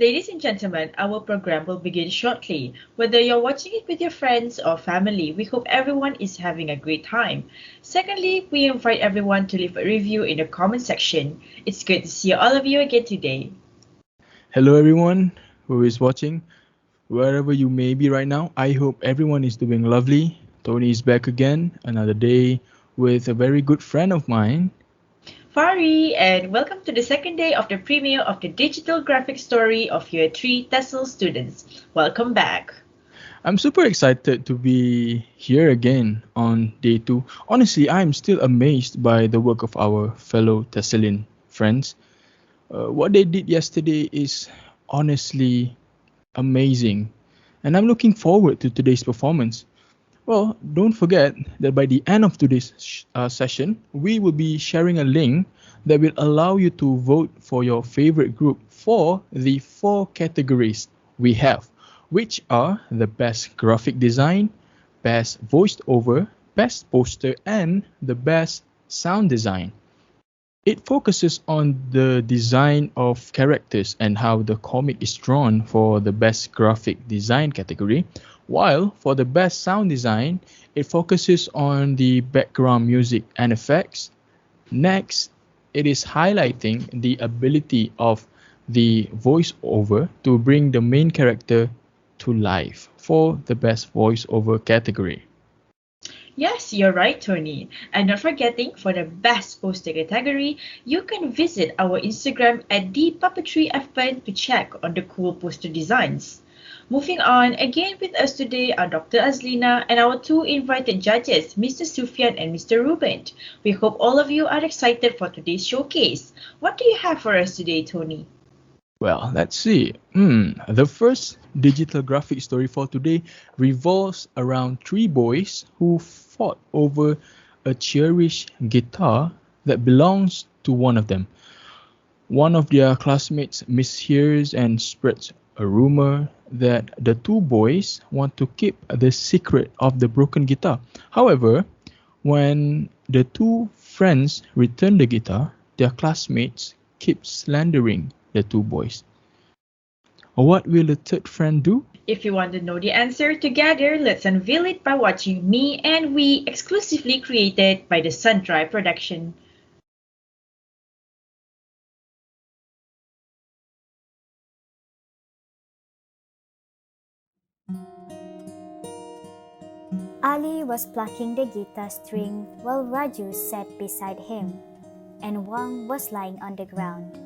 Ladies and gentlemen, our program will begin shortly. Whether you're watching it with your friends or family, we hope everyone is having a great time. Secondly, we invite everyone to leave a review in the comment section. It's good to see all of you again today. Hello, everyone who is watching. Wherever you may be right now, I hope everyone is doing lovely. Tony is back again, another day with a very good friend of mine. Fari, and welcome to the second day of the premiere of the digital graphic story of Year 3 TESL students. Welcome back. I'm super excited to be here again on day 2. Honestly, I'm still amazed by the work of our fellow TESLian friends. What they did yesterday is honestly amazing, and I'm looking forward to today's performance. Well, don't forget that by the end of today's session, we will be sharing a link that will allow you to vote for your favorite group for the 4 categories we have, which are the best graphic design, best voiced over, best poster, and the best sound design. It focuses on the design of characters and how the comic is drawn for the best graphic design category, while for the best sound design, it focuses on the background music and effects. Next, it is highlighting the ability of the voiceover to bring the main character to life for the best voiceover category. Yes, you're right, Tony. And not forgetting, for the best poster category, you can visit our Instagram at @thepuppetryfn to check on the cool poster designs. Moving on, again with us today are Dr. Azlina and our 2 invited judges, Mr. Sufyan and Mr. Ruben. We hope all of you are excited for today's showcase. What do you have for us today, Tony? Well, let's see. The first digital graphic story for today revolves around 3 boys who fought over a cherished guitar that belongs to one of them. One of their classmates mishears and spreads a rumor that the 2 boys want to keep the secret of the broken guitar. However, when the 2 friends return the guitar, their classmates keep slandering the 2 boys. What will the 3rd friend do? If you want to know the answer together, let's unveil it by watching Me and We, exclusively created by the Sunrise Production. Ali was plucking the guitar string while Raju sat beside him, and Wang was lying on the ground.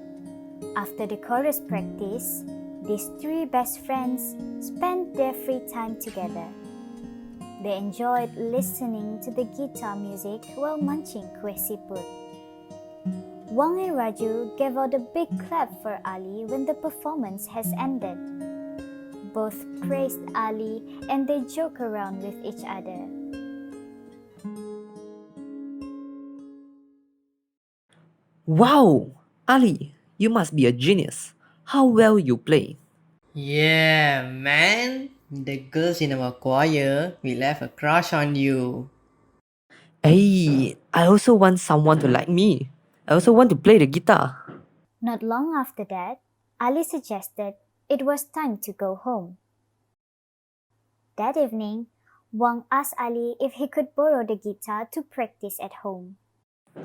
After the chorus practice, these 3 best friends spent their free time together. They enjoyed listening to the guitar music while munching kue siput. Wang and Raju gave out a big clap for Ali when the performance has ended. Both praised Ali and they joke around with each other. Wow! Ali, you must be a genius. How well you play. Yeah, man. The girls in our choir will have a crush on you. Hey, I also want someone to like me. I also want to play the guitar. Not long after that, Ali suggested it was time to go home. That evening, Wang asked Ali if he could borrow the guitar to practice at home.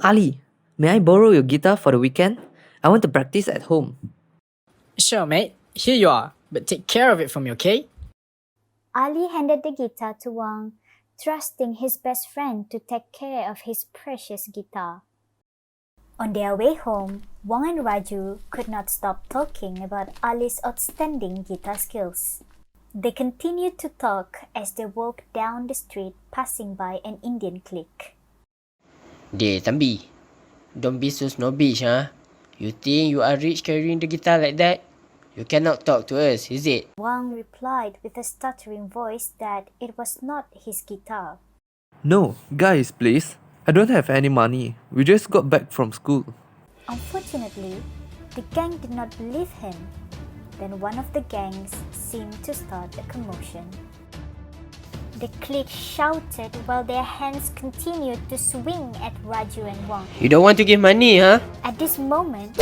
Ali, may I borrow your guitar for the weekend? I want to practice at home. Sure, mate. Here you are, but take care of it for me, okay? Ali handed the guitar to Wang, trusting his best friend to take care of his precious guitar. On their way home, Wang and Raju could not stop talking about Ali's outstanding guitar skills. They continued to talk as they walked down the street passing by an Indian clique. Dey, Tambi. Don't be so snobbish, huh? You think you are rich carrying the guitar like that? You cannot talk to us, is it? Wang replied with a stuttering voice that it was not his guitar. No, guys, please. I don't have any money. We just got back from school. Unfortunately, the gang did not believe him. Then one of the gangs seemed to start a commotion. The clique shouted while their hands continued to swing at Raju and Wang. You don't want to give money, huh? At this moment,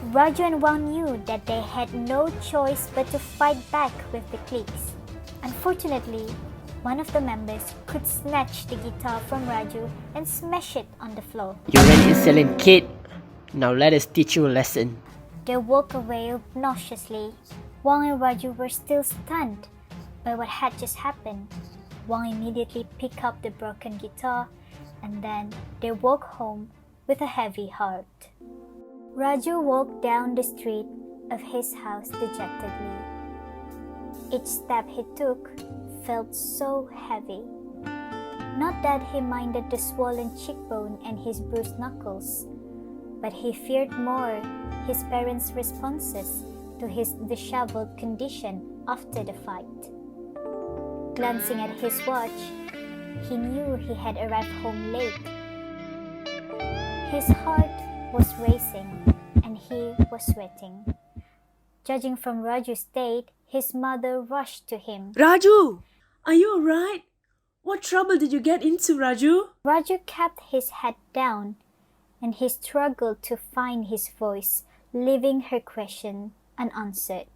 Raju and Wang knew that they had no choice but to fight back with the cliques. Unfortunately, one of the members could snatch the guitar from Raju and smash it on the floor. You're an insolent kid. Now let us teach you a lesson. They walked away obnoxiously. Wang and Raju were still stunned by what had just happened. Wang immediately picked up the broken guitar and then they walked home with a heavy heart. Raju walked down the street of his house dejectedly. Each step he took felt so heavy. Not that he minded the swollen cheekbone and his bruised knuckles, but he feared more his parents' responses to his disheveled condition after the fight. Glancing at his watch, he knew he had arrived home late. His heart was racing and he was sweating. Judging from Raju's state, his mother rushed to him. Raju, are you alright? What trouble did you get into, Raju? Raju kept his head down and he struggled to find his voice, leaving her question unanswered.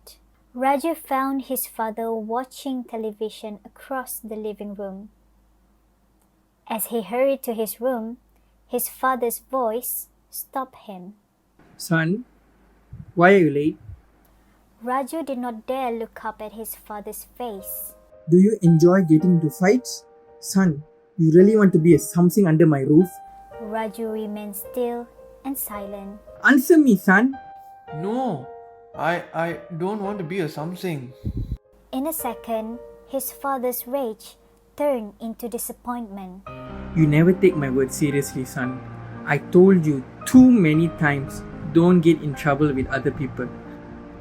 Raju found his father watching television across the living room. As he hurried to his room, his father's voice stopped him. Son, why are you late? Raju did not dare look up at his father's face. Do you enjoy getting into fights? Son, you really want to be a something under my roof? Raju remained still and silent. Answer me, son. No, I don't want to be a something. In a second, his father's rage turned into disappointment. You never take my words seriously, son. I told you too many times, don't get in trouble with other people.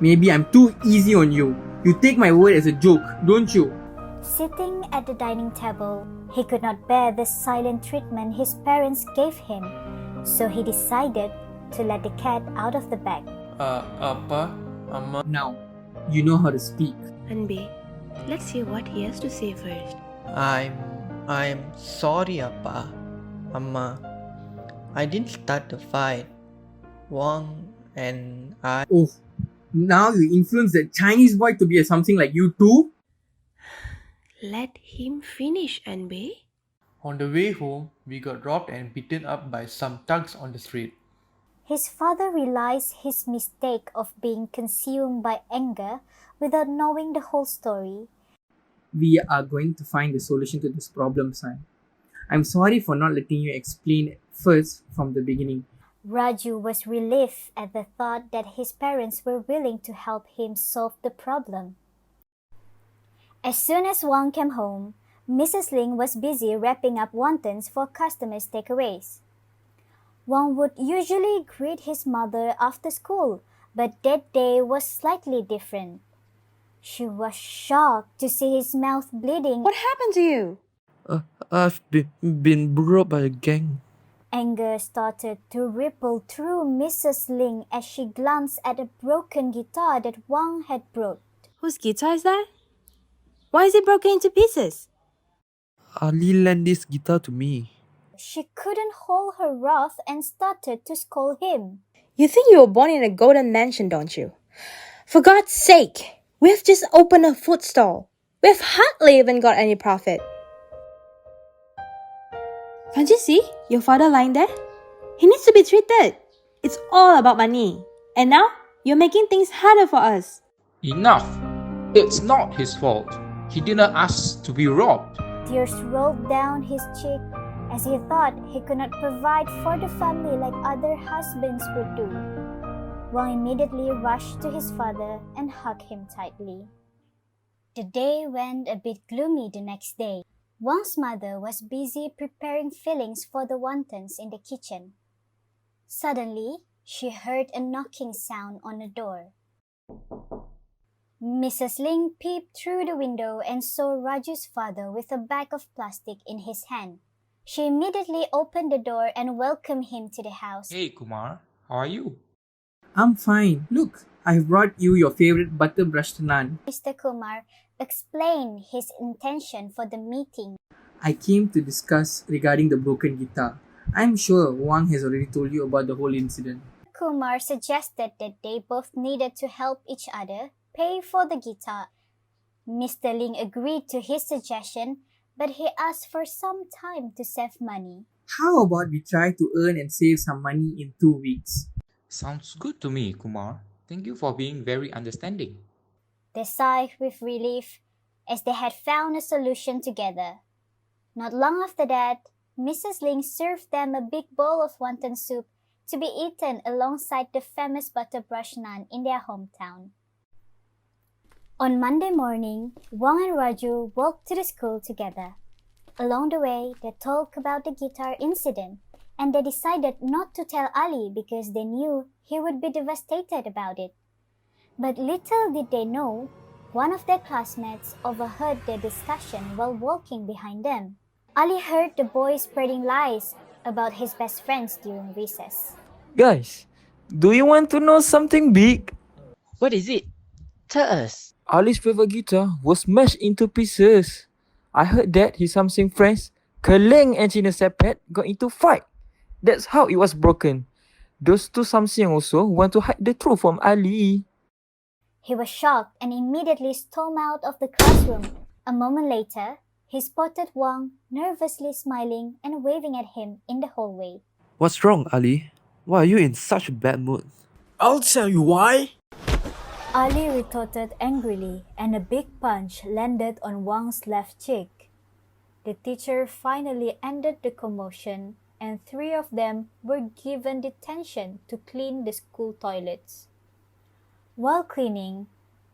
Maybe I'm too easy on you. You take my word as a joke, don't you? Sitting at the dining table, he could not bear the silent treatment his parents gave him, so he decided to let the cat out of the bag. Appa, Amma. Now, you know how to speak. Anbe, let's hear what he has to say first. I'm sorry, Appa, Amma. I didn't start the fight. Wang and I. Oh, now you influence that Chinese boy to be a something like you too? Let him finish, Anbe. On the way home, we got robbed and beaten up by some thugs on the street. His father realized his mistake of being consumed by anger without knowing the whole story. We are going to find the solution to this problem, son. I'm sorry for not letting you explain first from the beginning. Raju was relieved at the thought that his parents were willing to help him solve the problem. As soon as Wang came home, Mrs. Ling was busy wrapping up wontons for customers' takeaways. Wang would usually greet his mother after school, but that day was slightly different. She was shocked to see his mouth bleeding. What happened to you? I've been brought by a gang. Anger started to ripple through Mrs. Ling as she glanced at a broken guitar that Wang had brought. Whose guitar is that? Why is it broken into pieces? Ali lent this guitar to me. She couldn't hold her wrath and started to scold him. You think you were born in a golden mansion, don't you? For God's sake, we've just opened a food stall. We've hardly even got any profit. Can't you see your father lying there? He needs to be treated. It's all about money. And now, you're making things harder for us. Enough! It's not his fault. He didn't ask to be robbed. Tears rolled down his cheek as he thought he could not provide for the family like other husbands would do. Wang immediately rushed to his father and hugged him tightly. The day went a bit gloomy the next day. Wang's mother was busy preparing fillings for the wontons in the kitchen. Suddenly, she heard a knocking sound on the door. Mrs. Ling peeped through the window and saw Raju's father with a bag of plastic in his hand. She immediately opened the door and welcomed him to the house. Hey Kumar, how are you? I'm fine. Look, I've brought you your favorite butter brushed naan. Mr. Kumar explained his intention for the meeting. I came to discuss regarding the broken guitar. I'm sure Wang has already told you about the whole incident. Kumar suggested that they both needed to help each other pay for the guitar. Mr. Ling agreed to his suggestion, but he asked for some time to save money. How about we try to earn and save some money in 2 weeks? Sounds good to me, Kumar. Thank you for being very understanding. They sighed with relief as they had found a solution together. Not long after that, Mrs. Ling served them a big bowl of wonton soup to be eaten alongside the famous butterbrush naan in their hometown. On Monday morning, Wang and Raju walked to the school together. Along the way, they talked about the guitar incident, and they decided not to tell Ali because they knew he would be devastated about it. But little did they know, one of their classmates overheard their discussion while walking behind them. Ali heard the boys spreading lies about his best friends during recess. Guys, do you want to know something big? What is it? Tell us. Ali's favorite guitar was smashed into pieces. I heard that his Samsung friends, Keleng and Cina Sepet, got into fight. That's how it was broken. Those two Samsung also want to hide the truth from Ali. He was shocked and immediately stormed out of the classroom. A moment later, he spotted Wang nervously smiling and waving at him in the hallway. What's wrong, Ali? Why are you in such a bad mood? I'll tell you why. Ali retorted angrily, and a big punch landed on Wang's left cheek. The teacher finally ended the commotion, and 3 of them were given detention to clean the school toilets. While cleaning,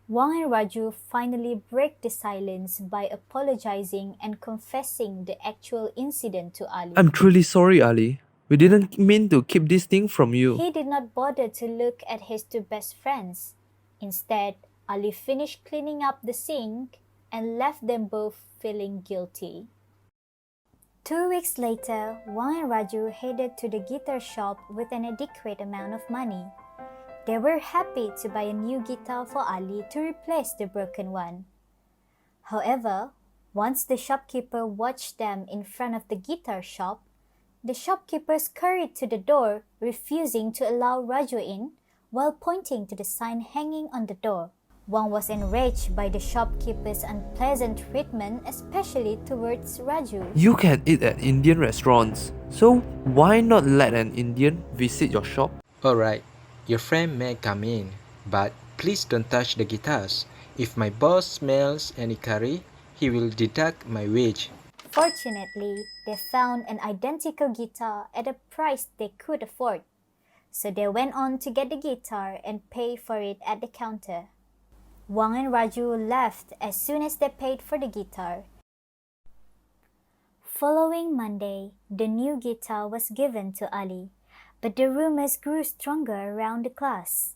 Wang and Raju finally break the silence by apologizing and confessing the actual incident to Ali. I'm truly sorry, Ali. We didn't mean to keep this thing from you. He did not bother to look at his 2 best friends. Instead, Ali finished cleaning up the sink and left them both feeling guilty. 2 weeks later, Wang and Raju headed to the guitar shop with an adequate amount of money. They were happy to buy a new guitar for Ali to replace the broken one. However, once the shopkeeper watched them in front of the guitar shop, the shopkeeper scurried to the door, refusing to allow Raju in, while pointing to the sign hanging on the door. Wang was enraged by the shopkeeper's unpleasant treatment, especially towards Raju. You can eat at Indian restaurants, so why not let an Indian visit your shop? Alright, your friend may come in, but please don't touch the guitars. If my boss smells any curry, he will deduct my wage. Fortunately, they found an identical guitar at a price they could afford. So they went on to get the guitar and pay for it at the counter. Wang and Raju left as soon as they paid for the guitar. Following Monday, the new guitar was given to Ali, but the rumors grew stronger around the class.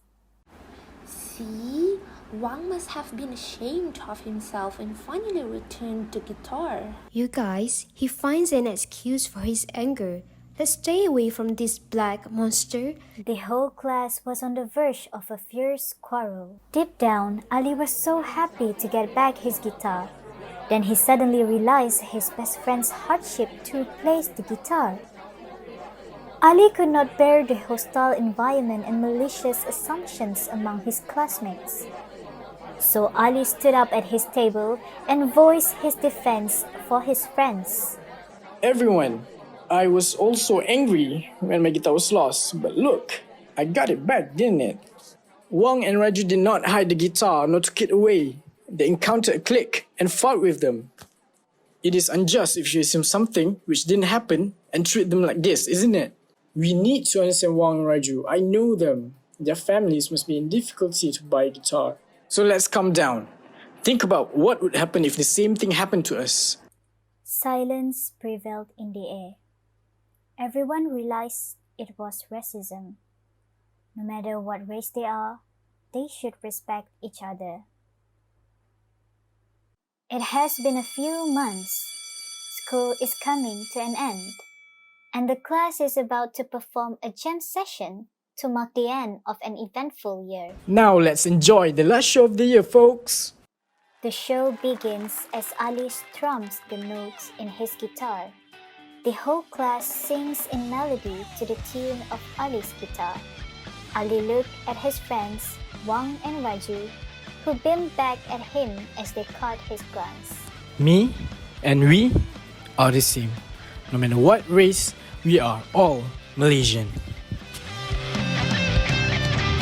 See, Wang must have been ashamed of himself and finally returned the guitar. You guys, he finds an excuse for his anger. Let's stay away from this black monster. The whole class was on the verge of a fierce quarrel. Deep down, Ali was so happy to get back his guitar. Then he suddenly realized his best friend's hardship to replace the guitar. Ali could not bear the hostile environment and malicious assumptions among his classmates. So Ali stood up at his table and voiced his defense for his friends. Everyone, I was also angry when my guitar was lost, but look, I got it back, didn't it? Wang and Raju did not hide the guitar nor took it away. They encountered a clique and fought with them. It is unjust if you assume something which didn't happen and treat them like this, isn't it? We need to understand Wang and Raju. I know them. Their families must be in difficulty to buy a guitar. So let's calm down. Think about what would happen if the same thing happened to us. Silence prevailed in the air. Everyone realized it was racism. No matter what race they are, they should respect each other. It has been a few months. School is coming to an end, and the class is about to perform a jam session to mark the end of an eventful year. Now let's enjoy the last show of the year, folks. The show begins as Ali strums the notes in his guitar. The whole class sings in melody to the tune of Ali's guitar. Ali looked at his friends, Wang and Raju, who beamed back at him as they caught his glance. Me and we are the same. No matter what race, we are all Malaysian.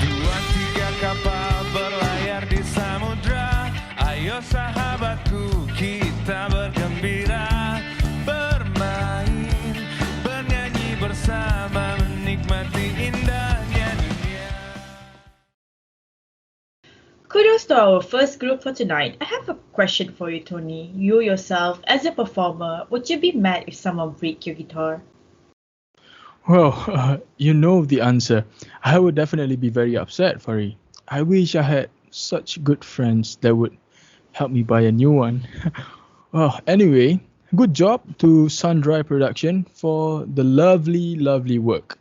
Dua tiga kapal berlayar di samudra. Ayo sahabatku kita bergembira, bermain, bernyanyi bersama, menikmati indahnya dunia. Kudos to our first group for tonight. I have a question for you, Tony. You yourself, as a performer, would you be mad if someone break your guitar? Well, you know the answer. I would definitely be very upset, Fari. I wish I had such good friends that would help me buy a new one. Well, anyway, good job to Aside Production for the lovely, lovely work.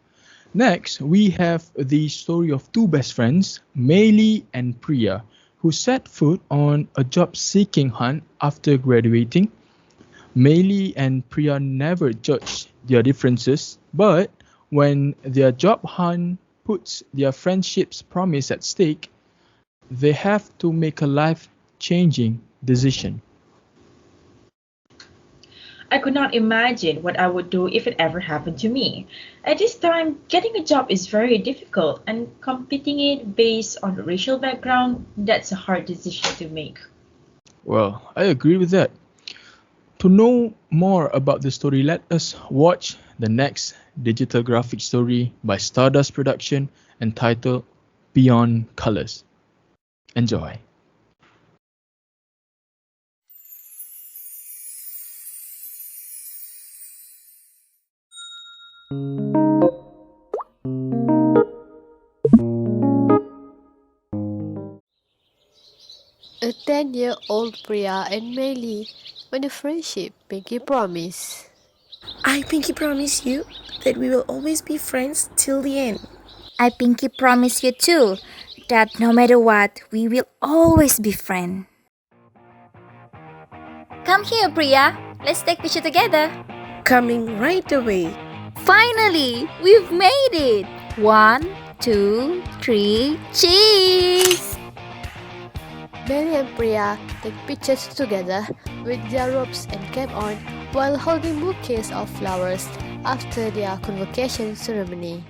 Next, we have the story of two best friends, Meili and Priya, who set foot on a job-seeking hunt after graduating. Meili and Priya never judged their differences, but when their job hunt puts their friendship's promise at stake, they have to make a life-changing decision. I could not imagine what I would do if it ever happened to me. At this time, getting a job is very difficult, and competing it based on racial background, that's a hard decision to make. Well, I agree with that. To know more about the story, let us watch the next digital graphic story by Stardust Production entitled Beyond Colors. Enjoy. A 10-year-old Priya and Meili made a friendship pinky promise. I pinky promise you that we will always be friends till the end. I pinky promise you too that no matter what, we will always be friends. Come here, Priya. Let's take picture together. Coming right away. Finally, we've made it. 1, 2, 3, cheese! Meili and Priya take pictures together with their robes and cap on while holding bouquets of flowers after their convocation ceremony.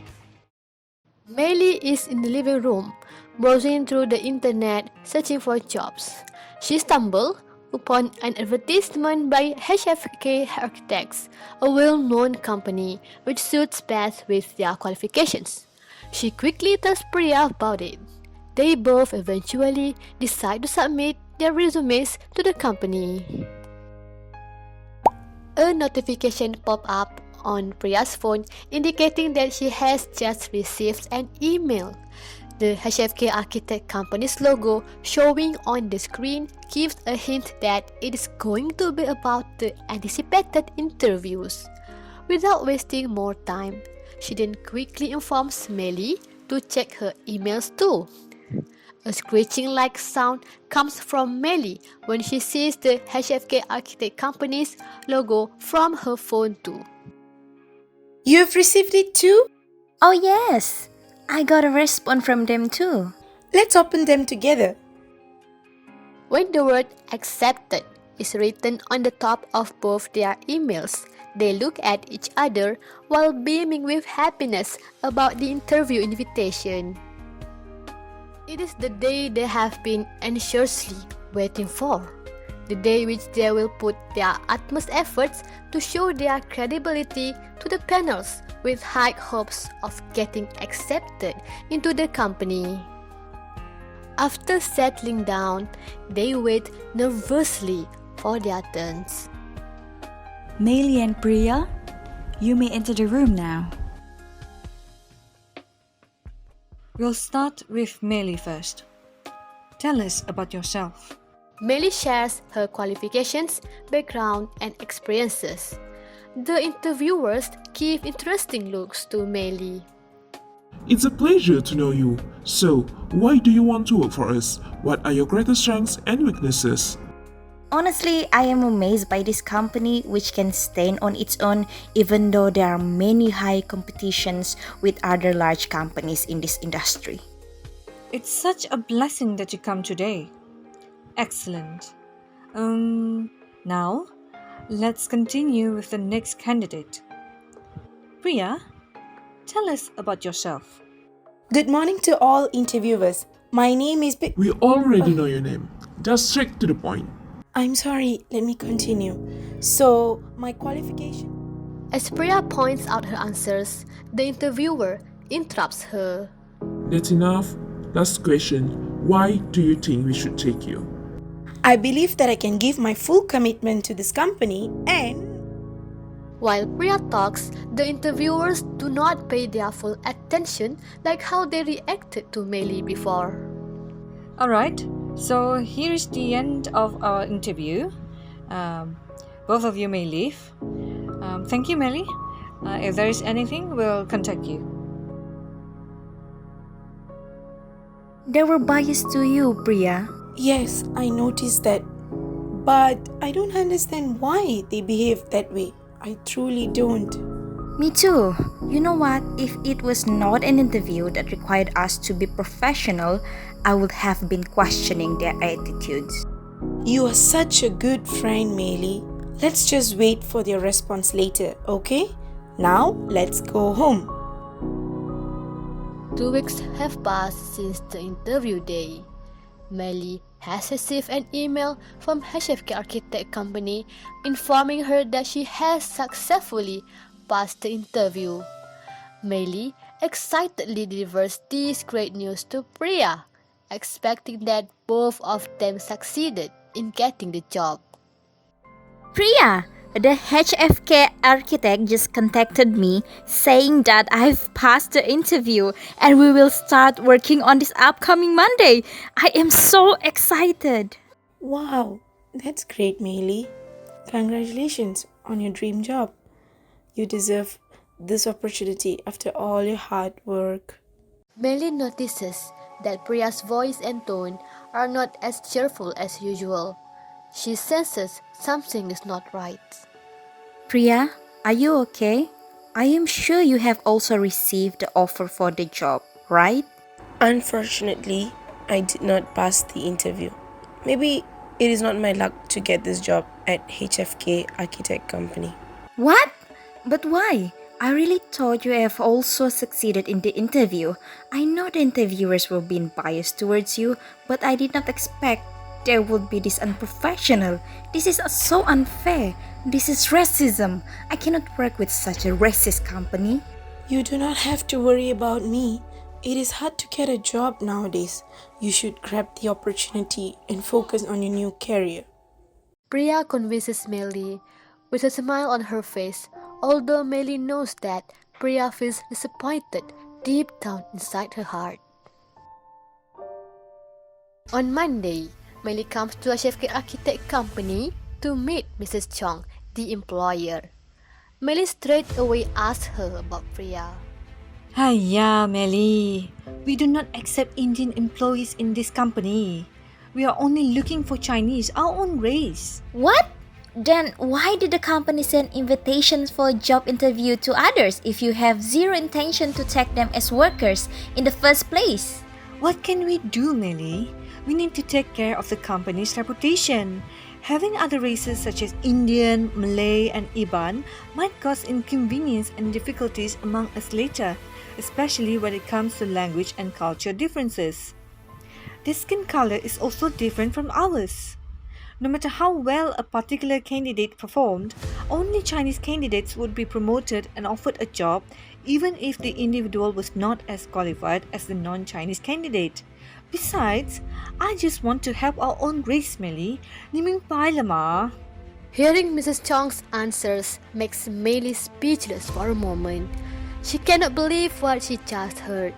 Meili is in the living room, browsing through the internet searching for jobs. She stumbled upon an advertisement by HFK Architects, a well-known company which suits best with their qualifications. She quickly tells Priya about it. They both eventually decide to submit their resumes to the company. A notification pops up on Priya's phone indicating that she has just received an email. The HFK Architect company's logo showing on the screen gives a hint that it is going to be about the anticipated interviews. Without wasting more time, she then quickly informs Meili to check her emails too. A screeching-like sound comes from Meili when she sees the HFK Architect company's logo from her phone too. You've received it too? Oh yes, I got a response from them too. Let's open them together. When the word accepted is written on the top of both their emails, they look at each other while beaming with happiness about the interview invitation. It is the day they have been anxiously waiting for. The day which they will put their utmost efforts to show their credibility to the panels with high hopes of getting accepted into the company. After settling down, they wait nervously for their turns. Meili and Priya, you may enter the room now. We'll start with Meili first. Tell us about yourself. Meili shares her qualifications, background, and experiences. The interviewers give interesting looks to Meili. It's a pleasure to know you. So, why do you want to work for us? What are your greatest strengths and weaknesses? Honestly, I am amazed by this company which can stand on its own even though there are many high competitions with other large companies in this industry. It's such a blessing that you come today. Excellent. Now, let's continue with the next candidate. Priya, tell us about yourself. Good morning to all interviewers. My name is We already know your name. Just straight to the point. I'm sorry, let me continue. So, my qualification. As Priya points out her answers, the interviewer interrupts her. That's enough. Last question. Why do you think we should take you? I believe that I can give my full commitment to this company and While Priya talks, the interviewers do not pay their full attention like how they reacted to Melly before. Alright, so here is the end of our interview. Both of you may leave. Thank you, Melly. If there is anything, we'll contact you. They were biased to you, Priya. yes, I noticed that. But I don't understand why they behave that way. I truly don't. Me too. You know what? If it was not an interview that required us to be professional, I would have been questioning their attitudes. You are such a good friend, Meili. Let's just wait for their response later, okay? Now, let's go home. 2 weeks have passed since the interview day. Melly has received an email from HFK Architect Company informing her that she has successfully passed the interview. Melly excitedly delivers this great news to Priya, expecting that both of them succeeded in getting the job. Priya, the HFK architect just contacted me saying that I've passed the interview and we will start working on this upcoming Monday. I am so excited. Wow, that's great, Meili. Congratulations on your dream job. You deserve this opportunity after all your hard work. Melly notices that Priya's voice and tone are not as cheerful as usual. She senses something is not right. Priya, are you okay? I am sure you have also received the offer for the job, right? Unfortunately, I did not pass the interview. Maybe it is not my luck to get this job at HFK Architect Company. What? But why? I really thought you have also succeeded in the interview. I know the interviewers were being biased towards you, but I did not expect there would be this unprofessional. This is so unfair. This is racism. I cannot work with such a racist company. You do not have to worry about me. It is hard to get a job nowadays. You should grab the opportunity and focus on your new career. Priya convinces Melly with a smile on her face, although Melly knows that Priya feels disappointed deep down inside her heart. On Monday, Melly comes to a HFK Architect Company to meet Mrs. Chong, the employer. Melly straight away asks her about Priya. Hiya, Melly. We do not accept Indian employees in this company. We are only looking for Chinese, our own race. What? Then why did the company send invitations for a job interview to others if you have zero intention to take them as workers in the first place? What can we do, Melly? We need to take care of the company's reputation. Having other races such as Indian, Malay, and Iban might cause inconvenience and difficulties among us later, especially when it comes to language and culture differences. Their skin color is also different from ours. No matter how well a particular candidate performed, only Chinese candidates would be promoted and offered a job even if the individual was not as qualified as the non-Chinese candidate. Besides, I just want to help our own race, Melly. 你明白了吗? Hearing Mrs. Chong's answers makes Melly speechless for a moment. She cannot believe what she just heard.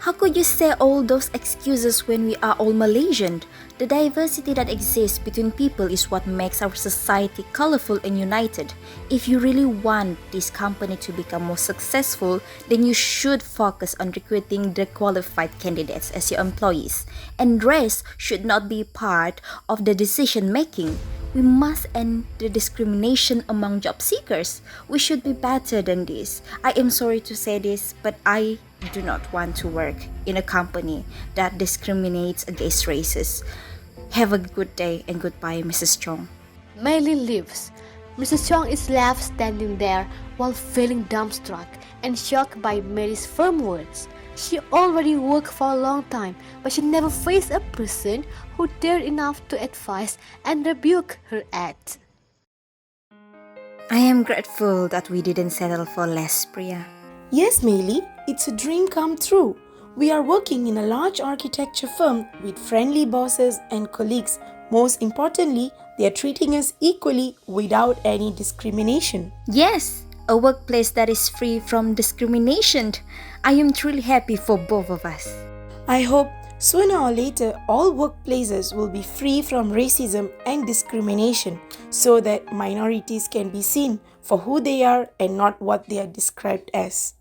How could you say all those excuses when we are all Malaysian? The diversity that exists between people is what makes our society colorful and united. If you really want this company to become more successful, then you should focus on recruiting the qualified candidates as your employees. And race should not be part of the decision making. We must end the discrimination among job seekers. We should be better than this. I am sorry to say this, but I do not want to work in a company that discriminates against races. Have a good day and goodbye, Mrs. Chong. Miley leaves. Mrs. Chong is left standing there while feeling dumbstruck and shocked by Mary's firm words. She already worked for a long time, but she never faced a person who dared enough to advise and rebuke her act. I am grateful that we didn't settle for less, Priya. Yes, Meili, it's a dream come true. We are working in a large architecture firm with friendly bosses and colleagues. Most importantly, they are treating us equally without any discrimination. Yes, a workplace that is free from discrimination. I am truly happy for both of us. I hope sooner or later all workplaces will be free from racism and discrimination so that minorities can be seen for who they are and not what they are described as.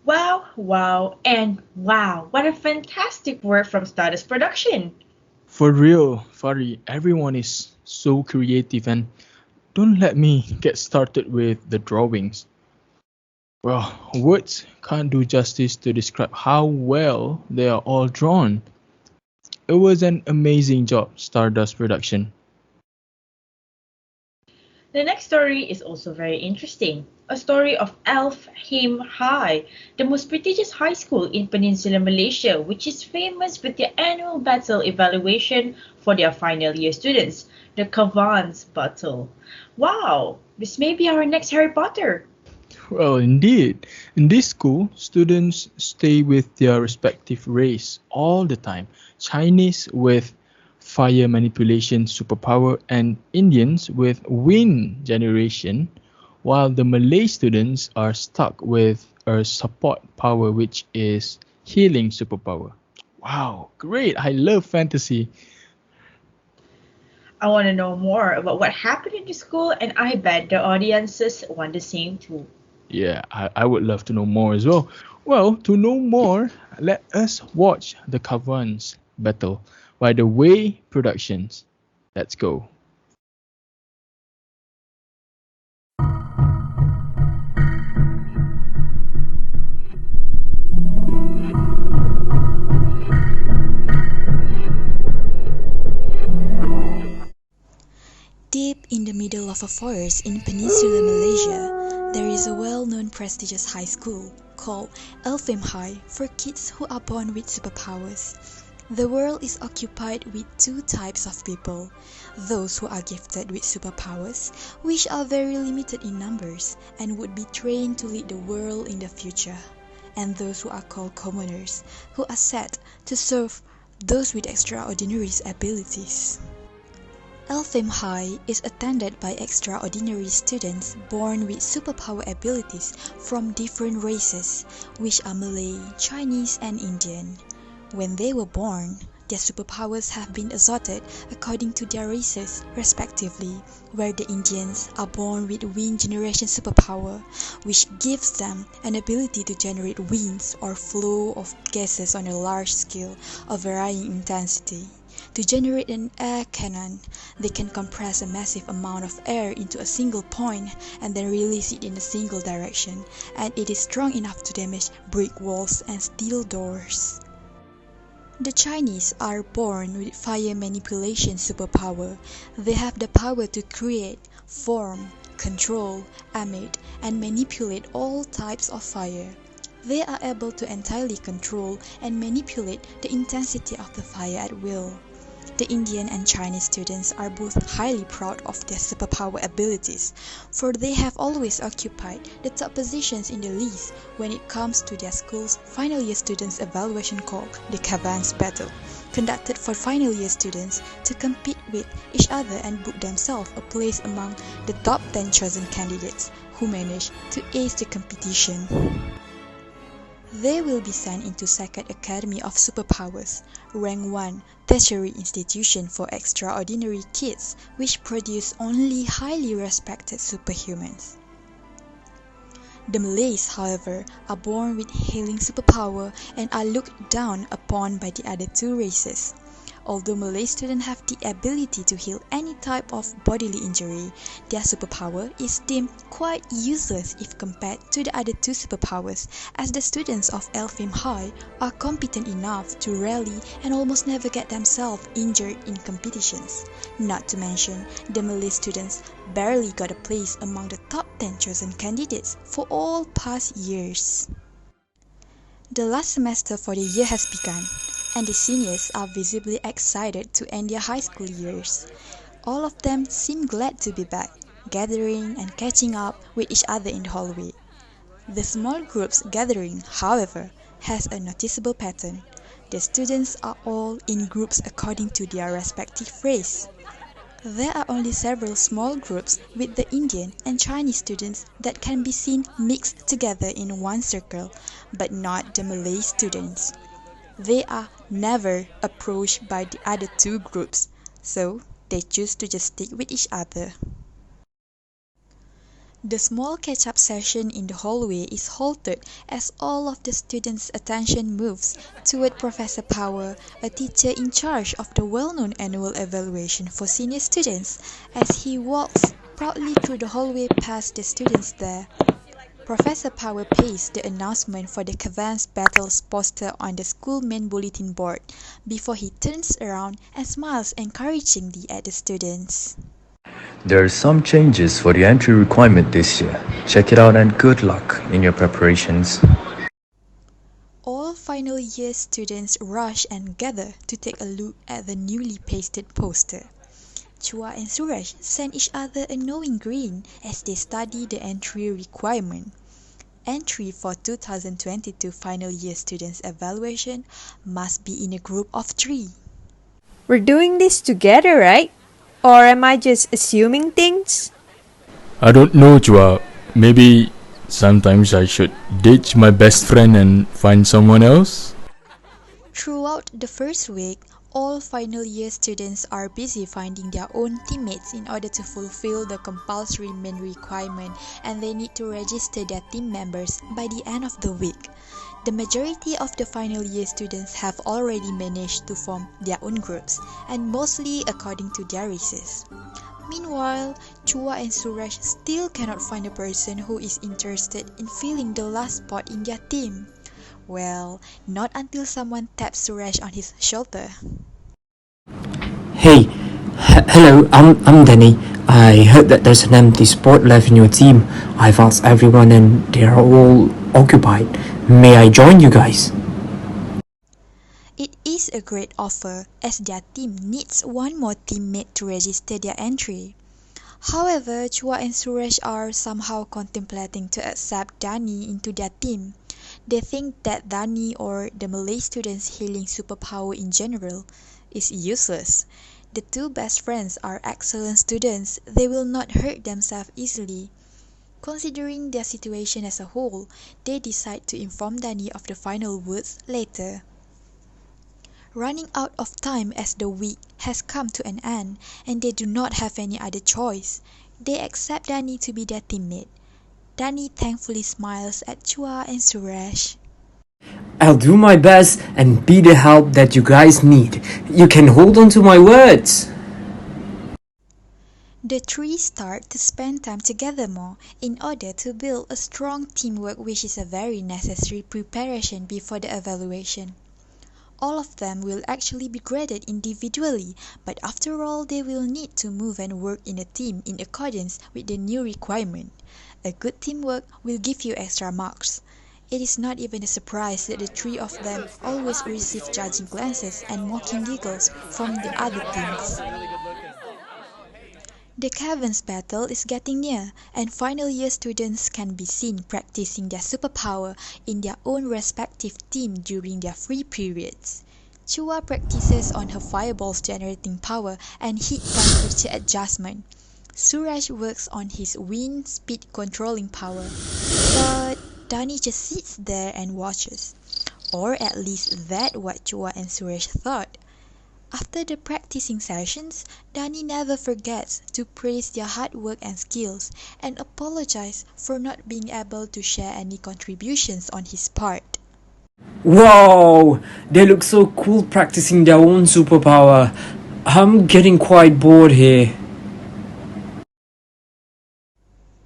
Wow, wow, and wow. What a fantastic work from Stardust Production. For real, Fari, everyone is so creative, and don't let me get started with the drawings. Well, words can't do justice to describe how well they are all drawn. It was an amazing job, Stardust Production. The next story is also very interesting. A story of Elfheim High, the most prestigious high school in Peninsular Malaysia, which is famous with their annual battle evaluation for their final year students, the Kavans Battle. Wow, this may be our next Harry Potter. Well, indeed. In this school, students stay with their respective race all the time. Chinese with fire manipulation superpower and Indians with wind generation, while the Malay students are stuck with a support power which is healing superpower. Wow, great. I love fantasy. I want to know more about what happened in the school, and I bet the audiences want the same too. Yeah, I would love to know more as well. Well, to know more, let us watch the Kavans battle by the Way Productions. Let's go. Deep in the middle of a forest in Peninsular Malaysia, there is a well-known prestigious high school called Elfheim High for kids who are born with superpowers. The world is occupied with two types of people: those who are gifted with superpowers, which are very limited in numbers and would be trained to lead the world in the future, and those who are called commoners, who are set to serve those with extraordinary abilities. Elfheim High is attended by extraordinary students born with superpower abilities from different races, which are Malay, Chinese, and Indian. When they were born, their superpowers have been assorted according to their races, respectively, where the Indians are born with wind generation superpower, which gives them an ability to generate winds or flow of gases on a large scale of varying intensity. To generate an air cannon, they can compress a massive amount of air into a single point and then release it in a single direction, and it is strong enough to damage brick walls and steel doors. The Chinese are born with fire manipulation superpower. They have the power to create, form, control, emit, and manipulate all types of fire. They are able to entirely control and manipulate the intensity of the fire at will. The Indian and Chinese students are both highly proud of their superpower abilities, for they have always occupied the top positions in the list when it comes to their school's final year students evaluation called the Kavans Battle, conducted for final year students to compete with each other and book themselves a place among the top 10 chosen candidates who managed to ace the competition. They will be sent into Second Academy of Superpowers, Rank 1 tertiary institution for extraordinary kids, which produce only highly respected superhumans. The Malays, however, are born with healing superpower and are looked down upon by the other two races. Although Malay students have the ability to heal any type of bodily injury, their superpower is deemed quite useless if compared to the other two superpowers, as the students of Elfim High are competent enough to rally and almost never get themselves injured in competitions. Not to mention, the Malay students barely got a place among the top 10 chosen candidates for all past years. The last semester for the year has begun, and the seniors are visibly excited to end their high school years. All of them seem glad to be back, gathering and catching up with each other in the hallway. The small groups gathering, however, has a noticeable pattern. The students are all in groups according to their respective race. There are only several small groups with the Indian and Chinese students that can be seen mixed together in one circle, but not the Malay students. They are never approached by the other two groups, so they choose to just stick with each other. The small catch-up session in the hallway is halted as all of the students' attention moves toward Professor Power, a teacher in charge of the well-known annual evaluation for senior students, as he walks proudly through the hallway past the students there. Professor Power pastes the announcement for the Cavan's Battles poster on the school main bulletin board before he turns around and smiles encouragingly at the students. There are some changes for the entry requirement this year. Check it out and good luck in your preparations. All final year students rush and gather to take a look at the newly pasted poster. Chua and Suraj send each other a knowing grin as they study the entry requirement. Entry for 2022 final year students evaluation must be in a group of 3. We're doing this together, right? Or am I just assuming things? I don't know, Chua. Maybe sometimes I should ditch my best friend and find someone else? Throughout the first week, all final year students are busy finding their own teammates in order to fulfill the compulsory main requirement, and they need to register their team members by the end of the week. The majority of the final year students have already managed to form their own groups, and mostly according to their races. Meanwhile, Chua and Suraj still cannot find a person who is interested in filling the last spot in their team. Well, not until someone taps Suraj on his shoulder. Hey, hello, I'm Danny. I heard that there's an empty spot left in your team. I've asked everyone and they're all occupied. May I join you guys? It is a great offer, as their team needs one more teammate to register their entry. However, Chua and Suraj are somehow contemplating to accept Dani into their team. They think that Dani, or the Malay students' healing superpower in general, is useless. The two best friends are excellent students. They will not hurt themselves easily. Considering their situation as a whole, they decide to inform Dani of the final words later. Running out of time as the week has come to an end, and they do not have any other choice. They accept Dani to be their teammate. Dani thankfully smiles at Chua and Suraj. I'll do my best and be the help that you guys need. You can hold on to my words. The three start to spend time together more in order to build a strong teamwork, which is a very necessary preparation before the evaluation. All of them will actually be graded individually, but after all they will need to move and work in a team in accordance with the new requirement. A good teamwork will give you extra marks. It is not even a surprise that the three of them always receive judging glances and mocking giggles from the other teams. The Cavan's battle is getting near, and final year students can be seen practicing their superpower in their own respective team during their free periods. Chua practices on her fireballs generating power and heat temperature adjustment. Suraj works on his wind speed controlling power, but Dani just sits there and watches. Or at least that's what Chua and Suraj thought. After the practicing sessions, Danny never forgets to praise their hard work and skills and apologize for not being able to share any contributions on his part. Wow, they look so cool practicing their own superpower. I'm getting quite bored here.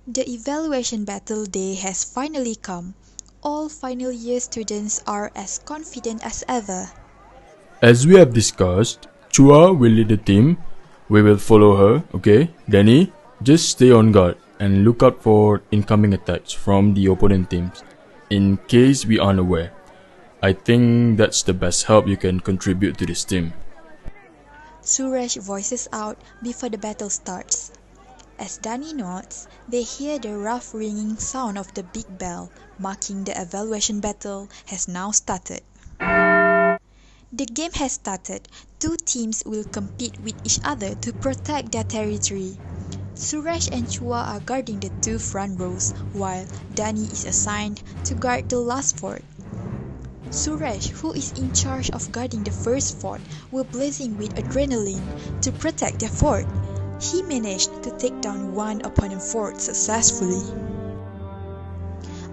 The evaluation battle day has finally come. All final year students are as confident as ever. As we have discussed, Chua will lead the team. We will follow her, okay? Danny, just stay on guard and look out for incoming attacks from the opponent teams, in case we aren't aware. I think that's the best help you can contribute to this team. Suresh voices out before the battle starts. As Danny nods, they hear the rough ringing sound of the big bell, marking the evaluation battle has now started. The game has started. Two teams will compete with each other to protect their territory. Suresh and Chua are guarding the two front rows, while Danny is assigned to guard the last fort. Suresh, who is in charge of guarding the first fort, will blazing with adrenaline to protect their fort. He managed to take down one opponent fort successfully.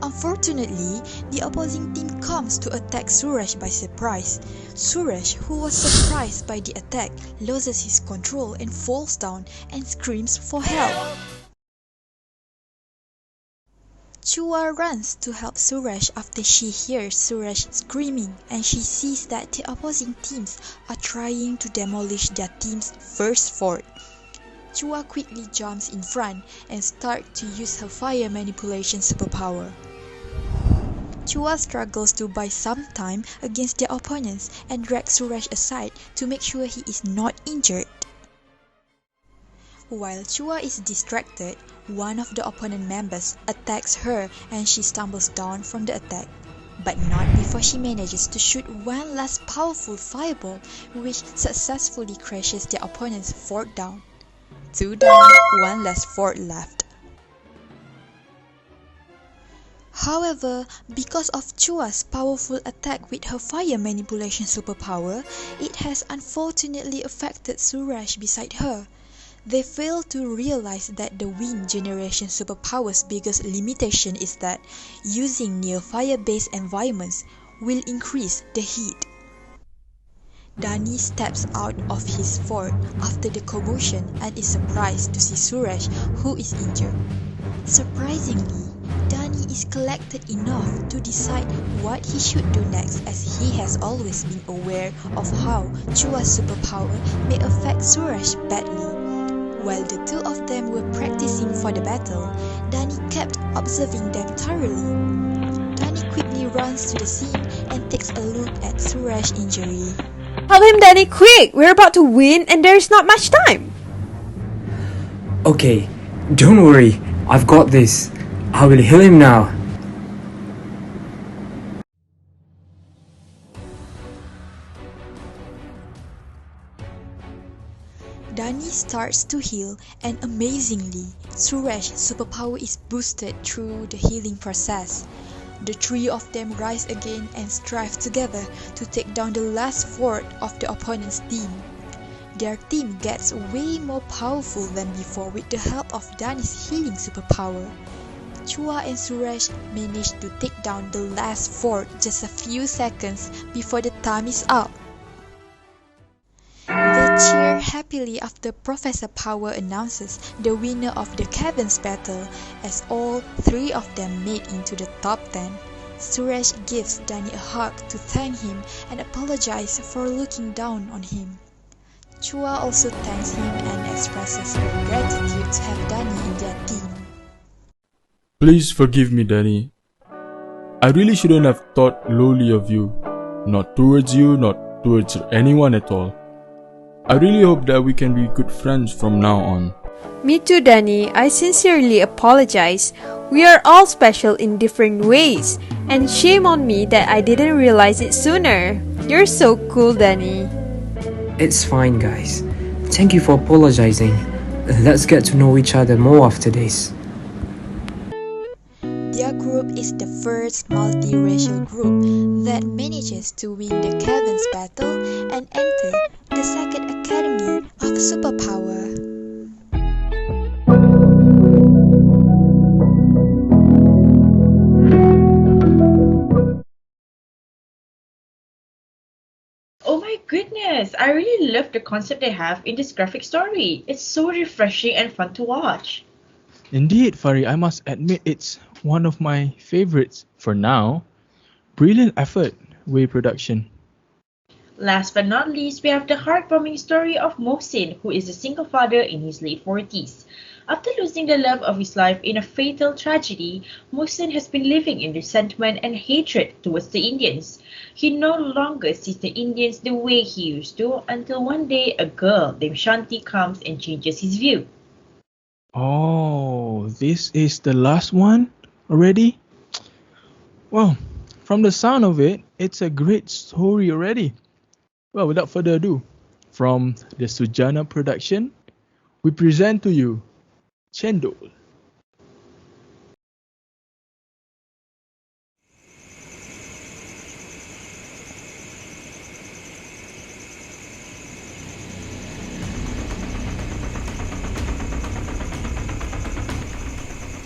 Unfortunately, the opposing team comes to attack Suresh by surprise. Suresh, who was surprised by the attack, loses his control and falls down and screams for help. Chua runs to help Suresh after she hears Suresh screaming, and she sees that the opposing teams are trying to demolish their team's first fort. Chua quickly jumps in front and starts to use her fire manipulation superpower. Chua struggles to buy some time against their opponents and drags Suresh aside to make sure he is not injured. While Chua is distracted, one of the opponent members attacks her and she stumbles down from the attack, but not before she manages to shoot one last powerful fireball, which successfully crashes their opponent's fort down. 2 down, 1 less fort left. However, because of Chua's powerful attack with her fire manipulation superpower, it has unfortunately affected Suresh beside her. They fail to realize that the wind generation superpower's biggest limitation is that using near fire-based environments will increase the heat. Danny steps out of his fort after the commotion and is surprised to see Suresh, who is injured. Surprisingly, Danny is collected enough to decide what he should do next, as he has always been aware of how Chua's superpower may affect Suresh badly. While the two of them were practicing for the battle, Danny kept observing them thoroughly. Danny quickly runs to the scene and takes a look at Suresh's injury. Help him, Danny, quick! We're about to win and there's not much time! Okay, don't worry, I've got this. I will heal him now. Danny starts to heal, and amazingly, Suresh's superpower is boosted through the healing process. The three of them rise again and strive together to take down the last fort of the opponent's team. Their team gets way more powerful than before with the help of Danny's healing superpower. Chua and Suresh manage to take down the last fort just a few seconds before the time is up. They cheer happily after Professor Power announces the winner of the Caverns battle, as all three of them made into the top 10. Suresh gives Danny a hug to thank him and apologizes for looking down on him. Chua also thanks him and expresses her gratitude to have Danny in their team. Please forgive me, Danny. I really shouldn't have thought lowly of you. Not towards you, not towards anyone at all. I really hope that we can be good friends from now on. Me too, Danny. I sincerely apologize. We are all special in different ways, and shame on me that I didn't realize it sooner. You're so cool, Danny. It's fine, guys. Thank you for apologizing. Let's get to know each other more after this. Their group is the first multiracial group that manages to win the Caverns battle and enter the second academy of superpower. Oh my goodness, I really love the concept they have in this graphic story. It's so refreshing and fun to watch. Indeed, Fari, I must admit it's one of my favorites for now. Brilliant effort, Way Production. Last but not least, we have the heartwarming story of Mohsin, who is a single father in his late 40s. After losing the love of his life in a fatal tragedy, Mohsin has been living in resentment and hatred towards the Indians. He no longer sees the Indians the way he used to until one day a girl named Shanti comes and changes his view. Oh, this is the last one already? Well, from the sound of it, it's a great story already. Well, without further ado, from the Sujana production, we present to you Chendol.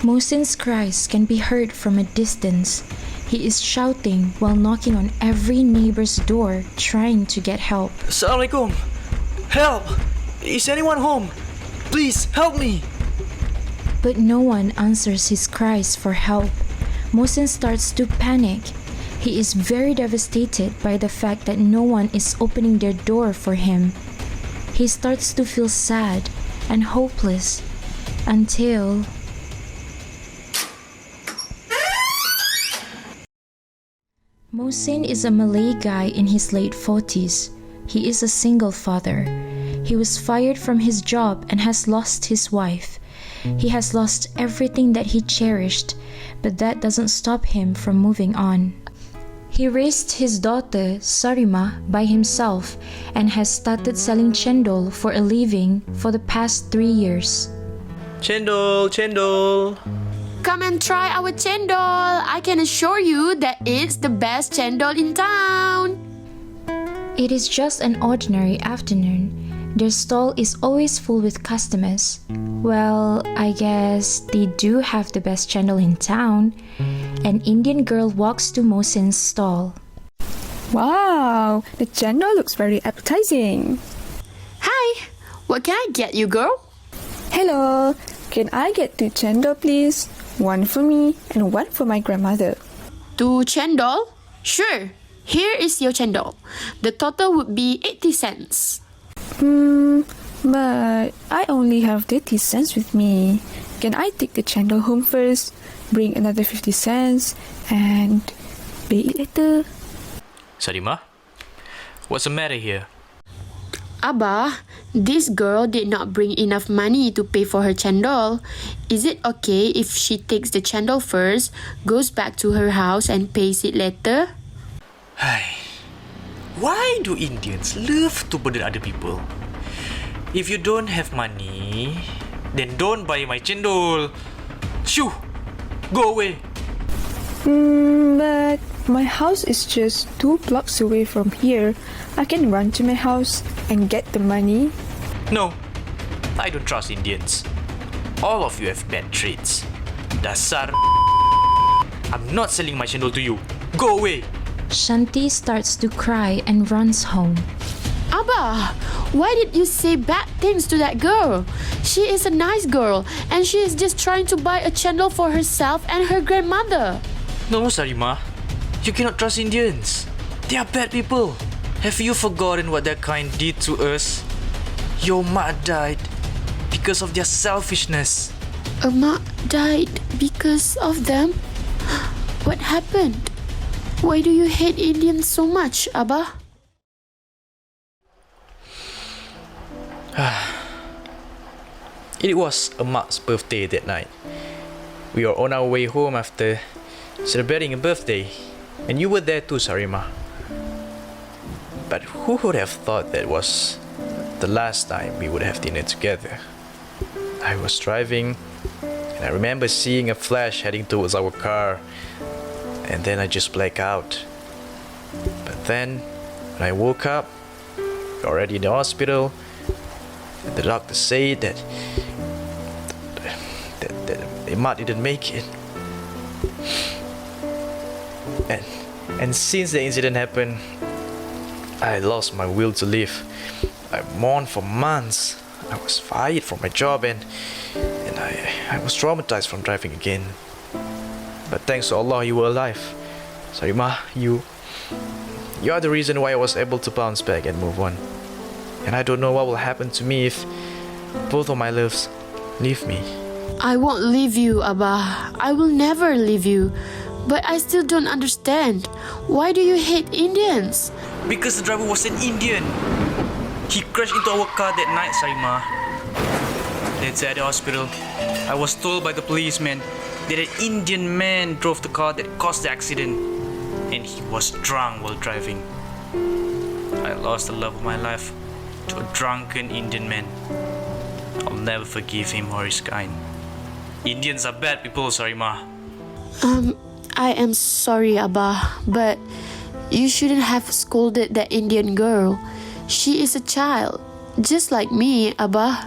Mohsin's cries can be heard from a distance. He is shouting while knocking on every neighbor's door trying to get help. Assalamualaikum. Help! Is anyone home? Please help me! But no one answers his cries for help. Mohsin starts to panic. He is very devastated by the fact that no one is opening their door for him. He starts to feel sad and hopeless until... Mohsin is a Malay guy in his late 40s. He is a single father. He was fired from his job and has lost his wife. He has lost everything that he cherished, but that doesn't stop him from moving on. He raised his daughter, Sarima, by himself and has started selling chendol for a living for the past 3 years. Chendol, chendol. Come and try our chendol. I can assure you that it's the best chendol in town. It is just an ordinary afternoon. Their stall is always full with customers. Well, I guess they do have the best chendol in town. An Indian girl walks to Mohsin's stall. Wow, the chendol looks very appetizing. Hi, what can I get you, girl? Hello, can I get 2 chendol please? 1 for me and 1 for my grandmother. 2 chendol? Sure. Here is your chendol. The total would be 80 cents. But I only have 30 cents with me. Can I take the chendol home first, bring another 50 cents, and pay it later? Sarima, what's the matter here? Abah, this girl did not bring enough money to pay for her chendol. Is it okay if she takes the chendol first, goes back to her house and pays it later? Why do Indians love to burden other people? If you don't have money, then don't buy my chendol. Shoo! Go away! But my house is just 2 blocks away from here. I can run to my house and get the money. No, I don't trust Indians. All of you have bad traits. Dasar. I'm not selling my chendol to you. Go away! Shanti starts to cry and runs home. Abah, why did you say bad things to that girl? She is a nice girl and she is just trying to buy a chendol for herself and her grandmother. No, Sarima. You cannot trust Indians. They are bad people. Have you forgotten what their kind did to us? Your mak died because of their selfishness. A mak died because of them? What happened? Why do you hate Indians so much, Abah? It was a mak's birthday that night. We were on our way home after celebrating a birthday, and you were there too, Sarima. But who would have thought that was the last time we would have dinner together? I was driving, and I remember seeing a flash heading towards our car, and then I just blacked out. But then, when I woke up, We're already in the hospital. The doctor said that Imad didn't make it. And since the incident happened, I lost my will to live. I mourned for months. I was fired from my job and I was traumatized from driving again. But thanks to Allah, you were alive. Sarimah, you are the reason why I was able to bounce back and move on. And I don't know what will happen to me if both of my loves leave me. I won't leave you, Abah. I will never leave you. But I still don't understand. Why do you hate Indians? Because the driver was an Indian. He crashed into our car that night, Sarimah. Later at the hospital, I was told by the policeman that an Indian man drove the car that caused the accident. And he was drunk while driving. I lost the love of my life to a drunken Indian man. I'll never forgive him or his kind. Indians are bad people, Sarimah. I am sorry, Abah, but you shouldn't have scolded that Indian girl. She is a child, just like me, Abah.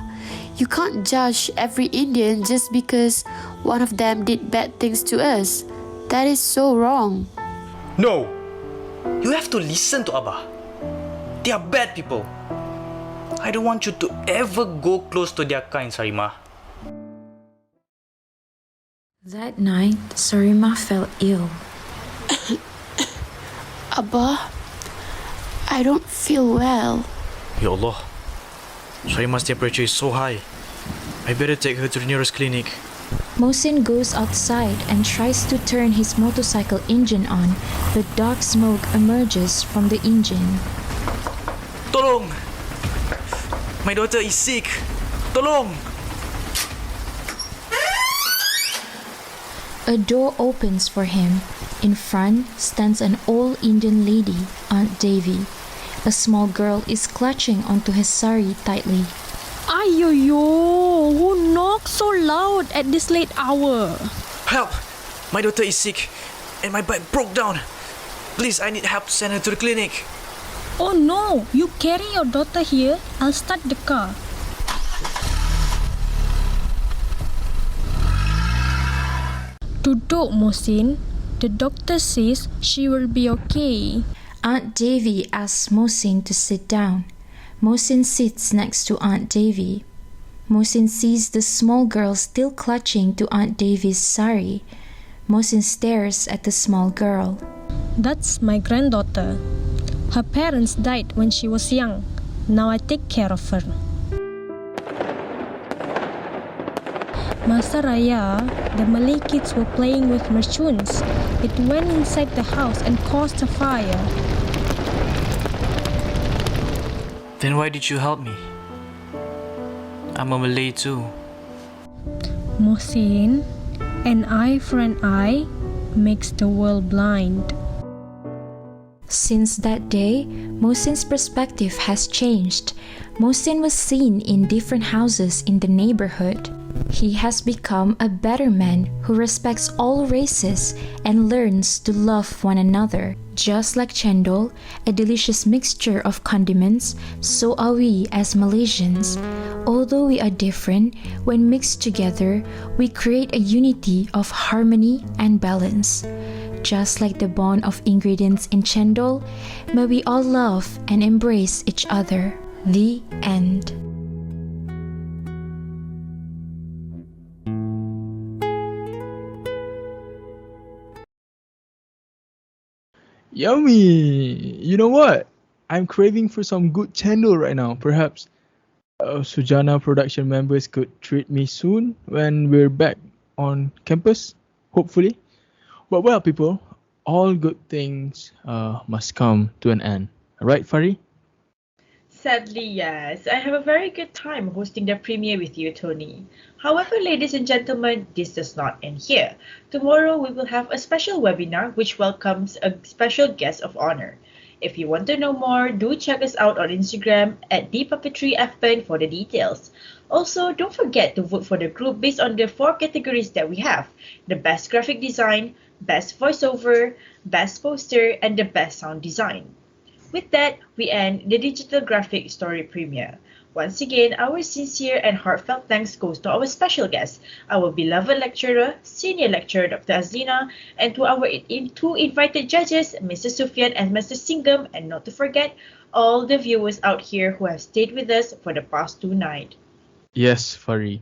You can't judge every Indian just because one of them did bad things to us. That is so wrong. No! You have to listen to Abah. They are bad people. I don't want you to ever go close to their kind, Sarimah. That night, Sarimah fell ill. Abah, I don't feel well. Ya Allah, Sarimah's temperature is so high. I better take her to the nearest clinic. Mohsin goes outside and tries to turn his motorcycle engine on, but dark smoke emerges from the engine. Tolong! My daughter is sick. Tolong! A door opens for him. In front stands an old Indian lady, Aunt Devi. A small girl is clutching onto his sari tightly. Ayoyo, who knocks so loud at this late hour? Help! My daughter is sick and my bike broke down. Please, I need help to send her to the clinic. Oh no, you carry your daughter here. I'll start the car. Duduk, Mohsin. The doctor says she will be okay. Aunt Devi asks Mohsin to sit down. Mohsin sits next to Aunt Devi. Mohsin sees the small girl still clutching to Aunt Devi's sari. Mohsin stares at the small girl. That's my granddaughter. Her parents died when she was young. Now I take care of her. Masa Raya, the Malay kids were playing with mercuns. It went inside the house and caused a fire. Then why did you help me? I'm a Malay too. Mohsin, an eye for an eye makes the world blind. Since that day, Mohsin's perspective has changed. Mohsin was seen in different houses in the neighborhood. He has become a better man who respects all races and learns to love one another. Just like chendol, a delicious mixture of condiments, so are we as Malaysians. Although we are different, when mixed together, we create a unity of harmony and balance. Just like the bond of ingredients in chendol, may we all love and embrace each other. The end. Yummy! You know what? I'm craving for some good chendol right now. Perhaps Sujana production members could treat me soon when we're back on campus, hopefully. But well, people, all good things must come to an end. Right, Fari? Sadly, yes. I have a very good time hosting the premiere with you, Tony. However, ladies and gentlemen, this does not end here. Tomorrow, we will have a special webinar which welcomes a special guest of honor. If you want to know more, do check us out on Instagram at @thepuppetryfpen for the details. Also, don't forget to vote for the group based on the 4 categories that we have: the best graphic design, best voiceover, best poster, and the best sound design. With that, we end the digital graphic story premiere. Once again, our sincere and heartfelt thanks goes to our special guest, our beloved lecturer, senior lecturer Dr. Azlina, and to our two invited judges, Mr. Sufyan and Mr. Singham, and not to forget all the viewers out here who have stayed with us for the past 2 nights. Yes, Fari.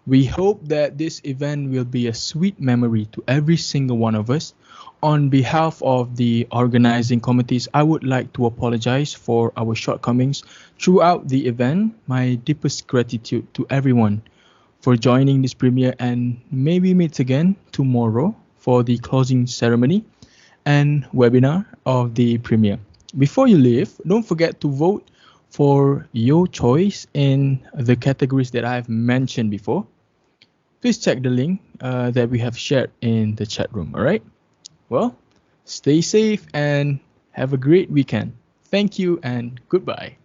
We hope that this event will be a sweet memory to every single one of us. On behalf of the organizing committees, I would like to apologize for our shortcomings throughout the event. My deepest gratitude to everyone for joining this premiere, and maybe meet again tomorrow for the closing ceremony and webinar of the premiere. Before you leave, don't forget to vote for your choice in the categories that I've mentioned before. Please check the link that we have shared in the chat room, alright? Well, stay safe and have a great weekend. Thank you and goodbye.